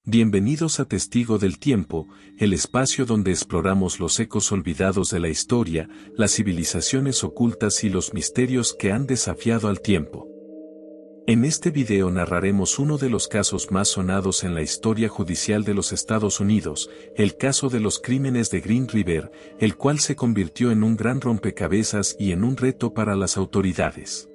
Bienvenidos a Testigo del Tiempo, el espacio donde exploramos los ecos olvidados de la historia, las civilizaciones ocultas y los misterios que han desafiado al tiempo. En este video narraremos uno de los casos más sonados en la historia judicial de los Estados Unidos, el caso de los crímenes de Green River, el cual se convirtió en un gran rompecabezas y en un reto para las autoridades.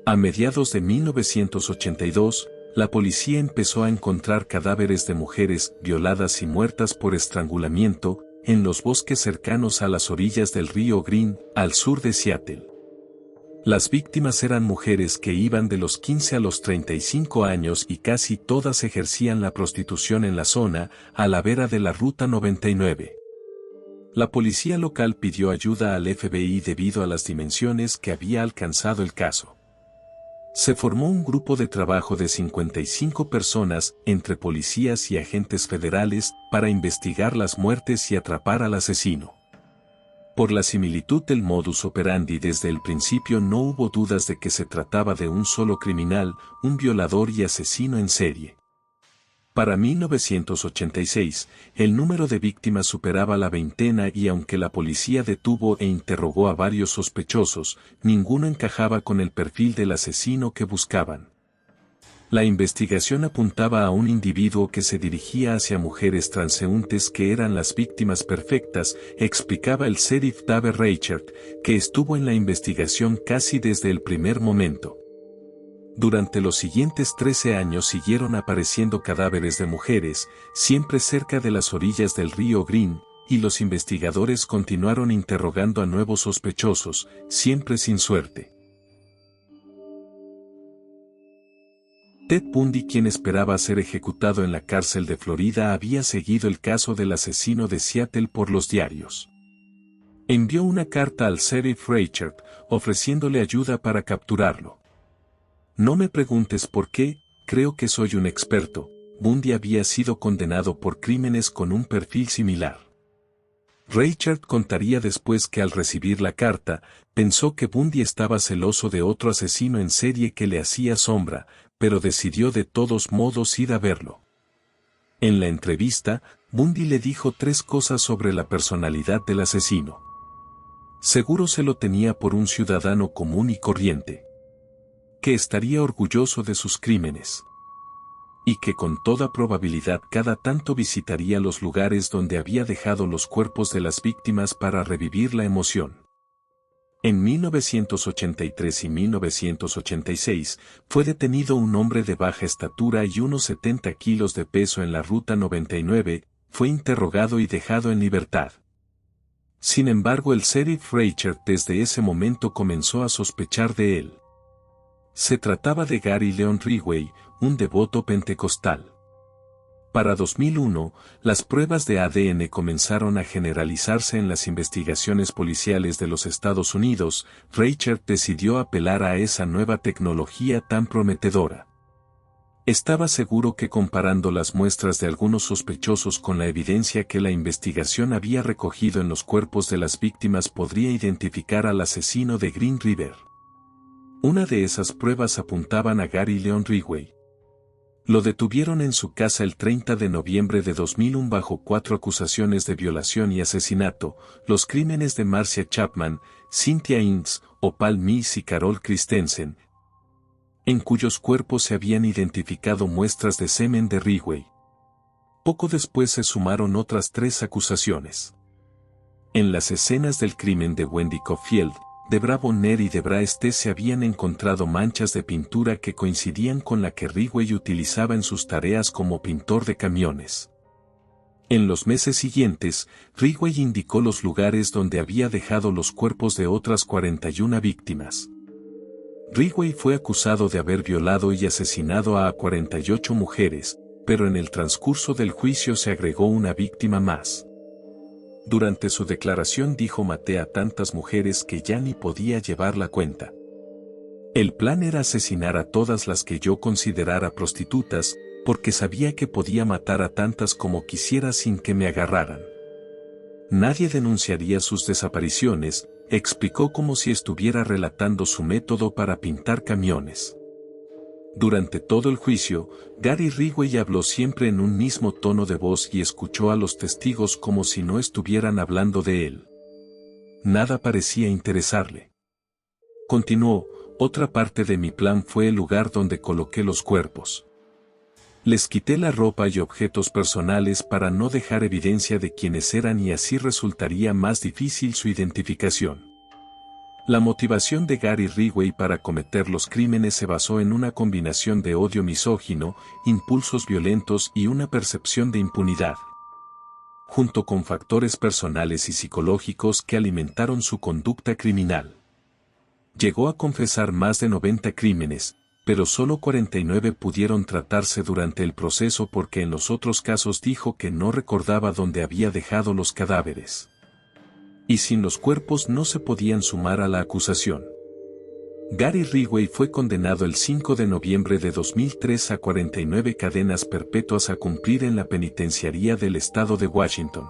A mediados de 1982, la policía empezó a encontrar cadáveres de mujeres violadas y muertas por estrangulamiento en los bosques cercanos a las orillas del río Green, al sur de Seattle. Las víctimas eran mujeres que iban de los 15 a los 35 años y casi todas ejercían la prostitución en la zona, a la vera de la Ruta 99. La policía local pidió ayuda al FBI debido a las dimensiones que había alcanzado el caso. Se formó un grupo de trabajo de 55 personas, entre policías y agentes federales, para investigar las muertes y atrapar al asesino. Por la similitud del modus operandi desde el principio no hubo dudas de que se trataba de un solo criminal, un violador y asesino en serie. Para 1986, el número de víctimas superaba la veintena y aunque la policía detuvo e interrogó a varios sospechosos, ninguno encajaba con el perfil del asesino que buscaban. La investigación apuntaba a un individuo que se dirigía hacia mujeres transeúntes que eran las víctimas perfectas, explicaba el sheriff Dave Reichert, que estuvo en la investigación casi desde el primer momento. Durante los siguientes 13 años siguieron apareciendo cadáveres de mujeres, siempre cerca de las orillas del río Green, y los investigadores continuaron interrogando a nuevos sospechosos, siempre sin suerte. Ted Bundy, quien esperaba ser ejecutado en la cárcel de Florida, había seguido el caso del asesino de Seattle por los diarios. Envió una carta al sheriff Reichert, ofreciéndole ayuda para capturarlo. No me preguntes por qué, creo que soy un experto. Bundy había sido condenado por crímenes con un perfil similar. Reichert contaría después que al recibir la carta, pensó que Bundy estaba celoso de otro asesino en serie que le hacía sombra, pero decidió de todos modos ir a verlo. En la entrevista, Bundy le dijo 3 cosas sobre la personalidad del asesino. Seguro se lo tenía por un ciudadano común y corriente. Que estaría orgulloso de sus crímenes. Y que con toda probabilidad cada tanto visitaría los lugares donde había dejado los cuerpos de las víctimas para revivir la emoción. En 1983 y 1986, fue detenido un hombre de baja estatura y unos 70 kilos de peso en la Ruta 99, fue interrogado y dejado en libertad. Sin embargo, el sheriff Reichert desde ese momento comenzó a sospechar de él. Se trataba de Gary Leon Ridgway, un devoto pentecostal. Para 2001, las pruebas de ADN comenzaron a generalizarse en las investigaciones policiales de los Estados Unidos. Reichert decidió apelar a esa nueva tecnología tan prometedora. Estaba seguro que comparando las muestras de algunos sospechosos con la evidencia que la investigación había recogido en los cuerpos de las víctimas podría identificar al asesino de Green River. Una de esas pruebas apuntaban a Gary Leon Ridgway. Lo detuvieron en su casa el 30 de noviembre de 2001 bajo 4 acusaciones de violación y asesinato, los crímenes de Marcia Chapman, Cynthia Innes, Opal Miss y Carol Christensen, en cuyos cuerpos se habían identificado muestras de semen de Ridgway. Poco después se sumaron otras 3 acusaciones. En las escenas del crimen de Wendy Caulfield, Debra Bonner y Debra Estes se habían encontrado manchas de pintura que coincidían con la que Ridgway utilizaba en sus tareas como pintor de camiones. En los meses siguientes, Ridgway indicó los lugares donde había dejado los cuerpos de otras 41 víctimas. Ridgway fue acusado de haber violado y asesinado a 48 mujeres, pero en el transcurso del juicio se agregó una víctima más. Durante su declaración dijo: maté a tantas mujeres que ya ni podía llevar la cuenta. El plan era asesinar a todas las que yo considerara prostitutas, porque sabía que podía matar a tantas como quisiera sin que me agarraran. Nadie denunciaría sus desapariciones, explicó como si estuviera relatando su método para pintar camiones. Durante todo el juicio, Gary Ridgway habló siempre en un mismo tono de voz y escuchó a los testigos como si no estuvieran hablando de él. Nada parecía interesarle. Continuó, otra parte de mi plan fue el lugar donde coloqué los cuerpos. Les quité la ropa y objetos personales para no dejar evidencia de quiénes eran y así resultaría más difícil su identificación. La motivación de Gary Ridgway para cometer los crímenes se basó en una combinación de odio misógino, impulsos violentos y una percepción de impunidad, junto con factores personales y psicológicos que alimentaron su conducta criminal. Llegó a confesar más de 90 crímenes, pero solo 49 pudieron tratarse durante el proceso porque en los otros casos dijo que no recordaba dónde había dejado los cadáveres. Y sin los cuerpos no se podían sumar a la acusación. Gary Ridgway fue condenado el 5 de noviembre de 2003 a 49 cadenas perpetuas a cumplir en la penitenciaría del estado de Washington.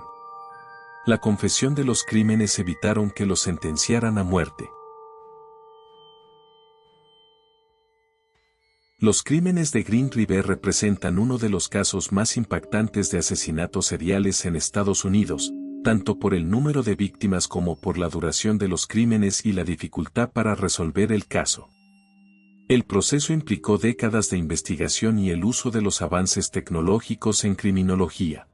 La confesión de los crímenes evitaron que lo sentenciaran a muerte. Los crímenes de Green River representan uno de los casos más impactantes de asesinatos seriales en Estados Unidos, tanto por el número de víctimas como por la duración de los crímenes y la dificultad para resolver el caso. El proceso implicó décadas de investigación y el uso de los avances tecnológicos en criminología.